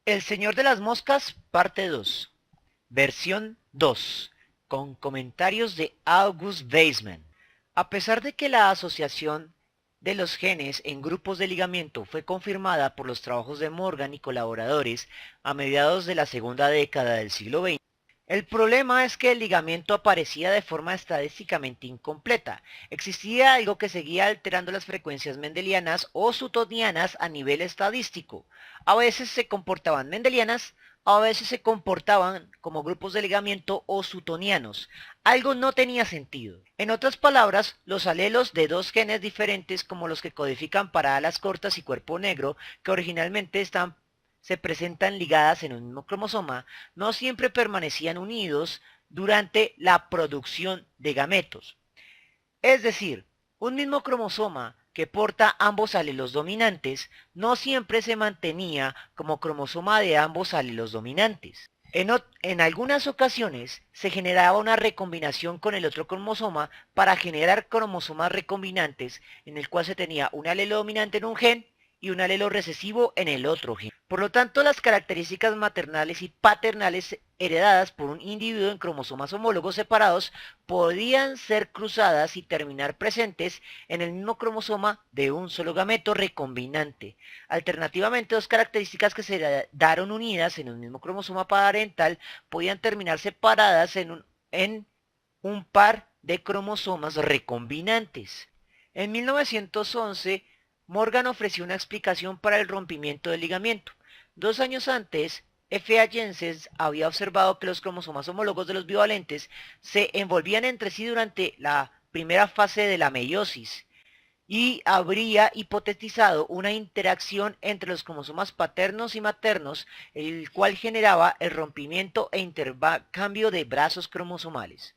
El Señor de las Moscas, parte 2, versión 2, con comentarios de August Weismann. A pesar de que la asociación de los genes en grupos de ligamiento fue confirmada por los trabajos de Morgan y colaboradores a mediados de la segunda década del siglo XX, el problema es que el ligamiento aparecía de forma estadísticamente incompleta. Existía algo que seguía alterando las frecuencias mendelianas o sutonianas a nivel estadístico. A veces se comportaban mendelianas, a veces se comportaban como grupos de ligamiento o sutonianos. Algo no tenía sentido. En otras palabras, los alelos de dos genes diferentes como los que codifican para alas cortas y cuerpo negro, que originalmente se presentan ligadas en un mismo cromosoma, no siempre permanecían unidos durante la producción de gametos. Es decir, un mismo cromosoma que porta ambos alelos dominantes no siempre se mantenía como cromosoma de ambos alelos dominantes. En algunas ocasiones se generaba una recombinación con el otro cromosoma para generar cromosomas recombinantes en el cual se tenía un alelo dominante en un gen y un alelo recesivo en el otro gen. Por lo tanto, las características maternales y paternales heredadas por un individuo en cromosomas homólogos separados podían ser cruzadas y terminar presentes en el mismo cromosoma de un solo gameto recombinante. Alternativamente, dos características que se daron unidas en un mismo cromosoma parental podían terminar separadas en un par de cromosomas recombinantes. En 1911, Morgan ofreció una explicación para el rompimiento del ligamiento. 2 años antes, F. A. Jensen había observado que los cromosomas homólogos de los bivalentes se envolvían entre sí durante la primera fase de la meiosis y habría hipotetizado una interacción entre los cromosomas paternos y maternos, el cual generaba el rompimiento e intercambio de brazos cromosomales.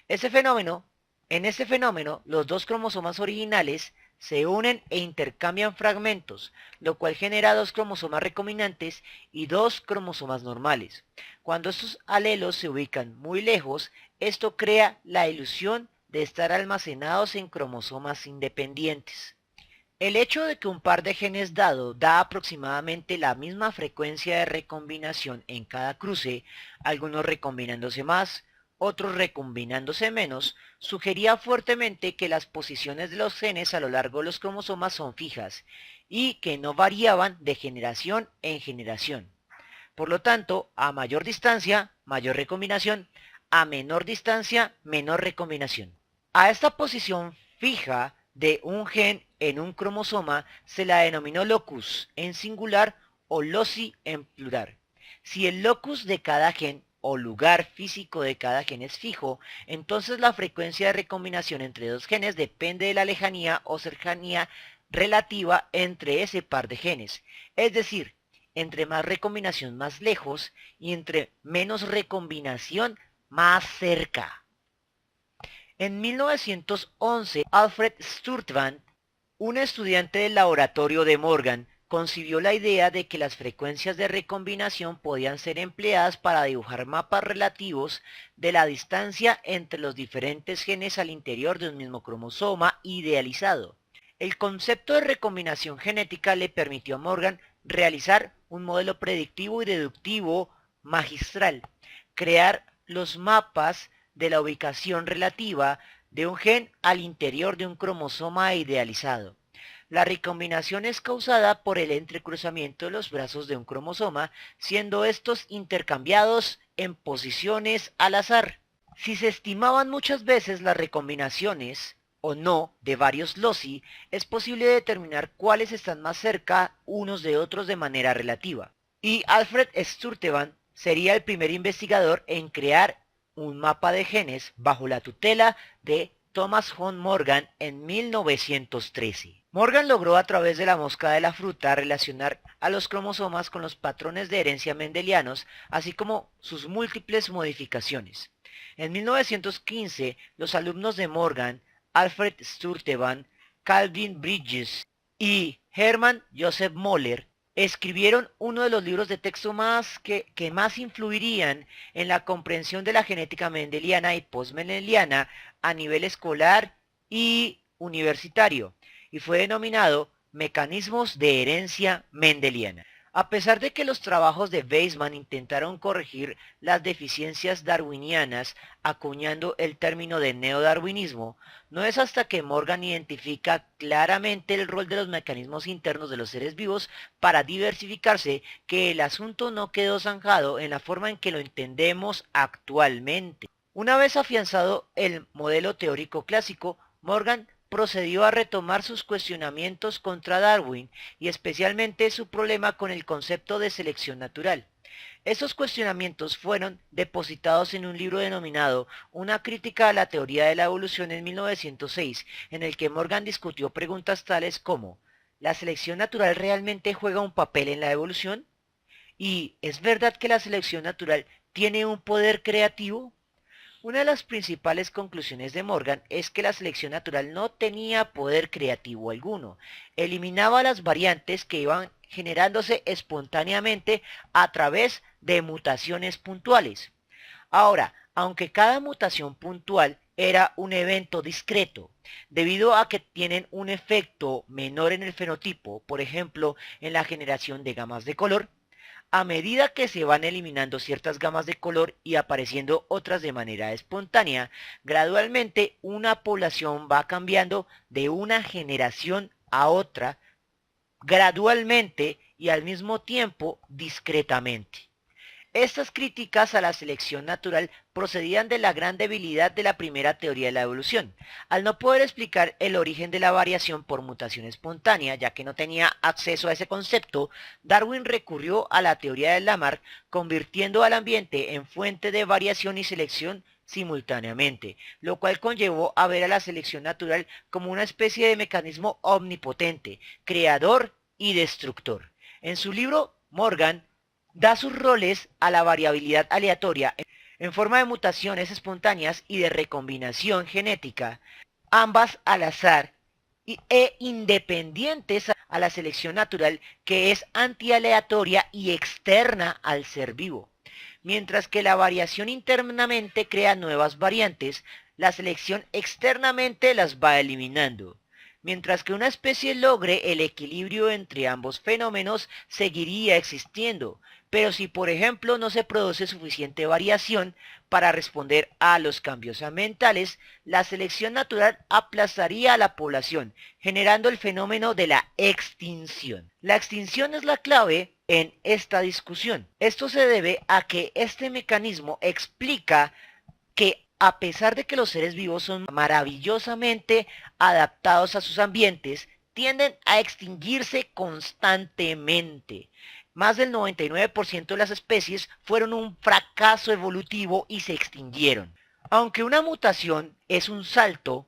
Ese fenómeno, en ese fenómeno, los dos cromosomas originales se unen e intercambian fragmentos, lo cual genera dos cromosomas recombinantes y dos cromosomas normales. Cuando estos alelos se ubican muy lejos, esto crea la ilusión de estar almacenados en cromosomas independientes. El hecho de que un par de genes dado da aproximadamente la misma frecuencia de recombinación en cada cruce, algunos recombinándose más, otros recombinándose menos, sugería fuertemente que las posiciones de los genes a lo largo de los cromosomas son fijas y que no variaban de generación en generación. Por lo tanto, a mayor distancia, mayor recombinación, a menor distancia, menor recombinación. A esta posición fija de un gen en un cromosoma se la denominó locus en singular o loci en plural. Si el locus de cada gen o lugar físico de cada gen es fijo, entonces la frecuencia de recombinación entre dos genes depende de la lejanía o cercanía relativa entre ese par de genes. Es decir, entre más recombinación más lejos y entre menos recombinación más cerca. En 1911, Alfred Sturtevant, un estudiante del laboratorio de Morgan, concibió la idea de que las frecuencias de recombinación podían ser empleadas para dibujar mapas relativos de la distancia entre los diferentes genes al interior de un mismo cromosoma idealizado. El concepto de recombinación genética le permitió a Morgan realizar un modelo predictivo y deductivo magistral, crear los mapas de la ubicación relativa de un gen al interior de un cromosoma idealizado. La recombinación es causada por el entrecruzamiento de los brazos de un cromosoma, siendo estos intercambiados en posiciones al azar. Si se estimaban muchas veces las recombinaciones o no de varios loci, es posible determinar cuáles están más cerca unos de otros de manera relativa. Y Alfred Sturtevant sería el primer investigador en crear un mapa de genes bajo la tutela de Thomas von Morgan en 1913. Morgan logró a través de la mosca de la fruta relacionar a los cromosomas con los patrones de herencia mendelianos, así como sus múltiples modificaciones. En 1915, los alumnos de Morgan, Alfred Sturtevant, Calvin Bridges y Hermann Joseph Möller, escribieron uno de los libros de texto que más influirían en la comprensión de la genética mendeliana y postmendeliana a nivel escolar y universitario, y fue denominado Mecanismos de Herencia Mendeliana. A pesar de que los trabajos de Weismann intentaron corregir las deficiencias darwinianas acuñando el término de neodarwinismo, no es hasta que Morgan identifica claramente el rol de los mecanismos internos de los seres vivos para diversificarse que el asunto no quedó zanjado en la forma en que lo entendemos actualmente. Una vez afianzado el modelo teórico clásico, Morgan procedió a retomar sus cuestionamientos contra Darwin y especialmente su problema con el concepto de selección natural. Estos cuestionamientos fueron depositados en un libro denominado Una crítica a la teoría de la evolución en 1906, en el que Morgan discutió preguntas tales como ¿la selección natural realmente juega un papel en la evolución? ¿Y es verdad que la selección natural tiene un poder creativo? Una de las principales conclusiones de Morgan es que la selección natural no tenía poder creativo alguno. Eliminaba las variantes que iban generándose espontáneamente a través de mutaciones puntuales. Ahora, aunque cada mutación puntual era un evento discreto, debido a que tienen un efecto menor en el fenotipo, por ejemplo, en la generación de gamas de color, a medida que se van eliminando ciertas gamas de color y apareciendo otras de manera espontánea, gradualmente una población va cambiando de una generación a otra, gradualmente y al mismo tiempo discretamente. Estas críticas a la selección natural procedían de la gran debilidad de la primera teoría de la evolución. Al no poder explicar el origen de la variación por mutación espontánea, ya que no tenía acceso a ese concepto, Darwin recurrió a la teoría de Lamarck, convirtiendo al ambiente en fuente de variación y selección simultáneamente, lo cual conllevó a ver a la selección natural como una especie de mecanismo omnipotente, creador y destructor. En su libro, Morgan da sus roles a la variabilidad aleatoria en forma de mutaciones espontáneas y de recombinación genética, ambas al azar e independientes a la selección natural que es antialeatoria y externa al ser vivo. Mientras que la variación internamente crea nuevas variantes, la selección externamente las va eliminando. Mientras que una especie logre el equilibrio entre ambos fenómenos, seguiría existiendo. Pero si por ejemplo no se produce suficiente variación para responder a los cambios ambientales, la selección natural aplazaría a la población, generando el fenómeno de la extinción. La extinción es la clave en esta discusión. Esto se debe a que este mecanismo explica que a pesar de que los seres vivos son maravillosamente adaptados a sus ambientes, tienden a extinguirse constantemente. Más del 99% de las especies fueron un fracaso evolutivo y se extinguieron. Aunque una mutación es un salto,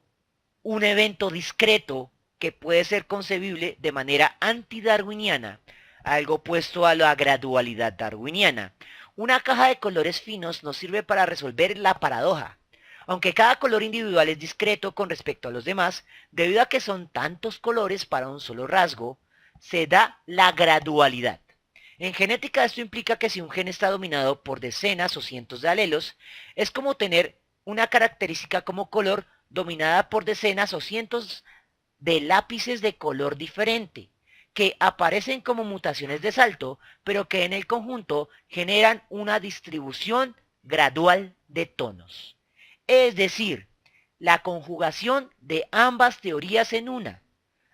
un evento discreto que puede ser concebible de manera antidarwiniana, algo opuesto a la gradualidad darwiniana. Una caja de colores finos nos sirve para resolver la paradoja. Aunque cada color individual es discreto con respecto a los demás, debido a que son tantos colores para un solo rasgo, se da la gradualidad. En genética esto implica que si un gen está dominado por decenas o cientos de alelos, es como tener una característica como color dominada por decenas o cientos de lápices de color diferente, que aparecen como mutaciones de salto, pero que en el conjunto generan una distribución gradual de tonos. Es decir, la conjugación de ambas teorías en una.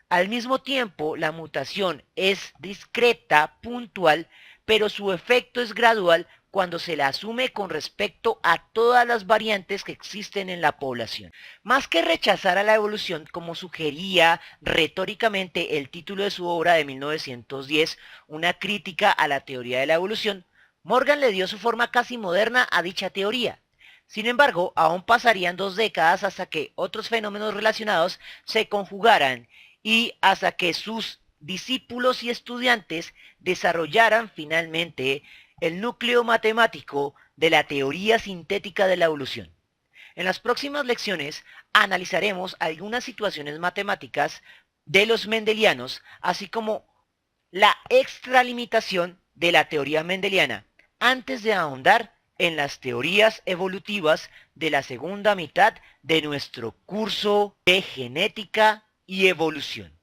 Al mismo tiempo, la mutación es discreta, puntual, pero su efecto es gradual cuando se la asume con respecto a todas las variantes que existen en la población. Más que rechazar a la evolución, como sugería retóricamente el título de su obra de 1910, Una crítica a la teoría de la evolución, Morgan le dio su forma casi moderna a dicha teoría. Sin embargo, aún pasarían 2 décadas hasta que otros fenómenos relacionados se conjugaran y hasta que sus discípulos y estudiantes desarrollaran finalmente el núcleo matemático de la teoría sintética de la evolución. En las próximas lecciones analizaremos algunas situaciones matemáticas de los mendelianos, así como la extralimitación de la teoría mendeliana, antes de ahondar en las teorías evolutivas de la segunda mitad de nuestro curso de genética y evolución.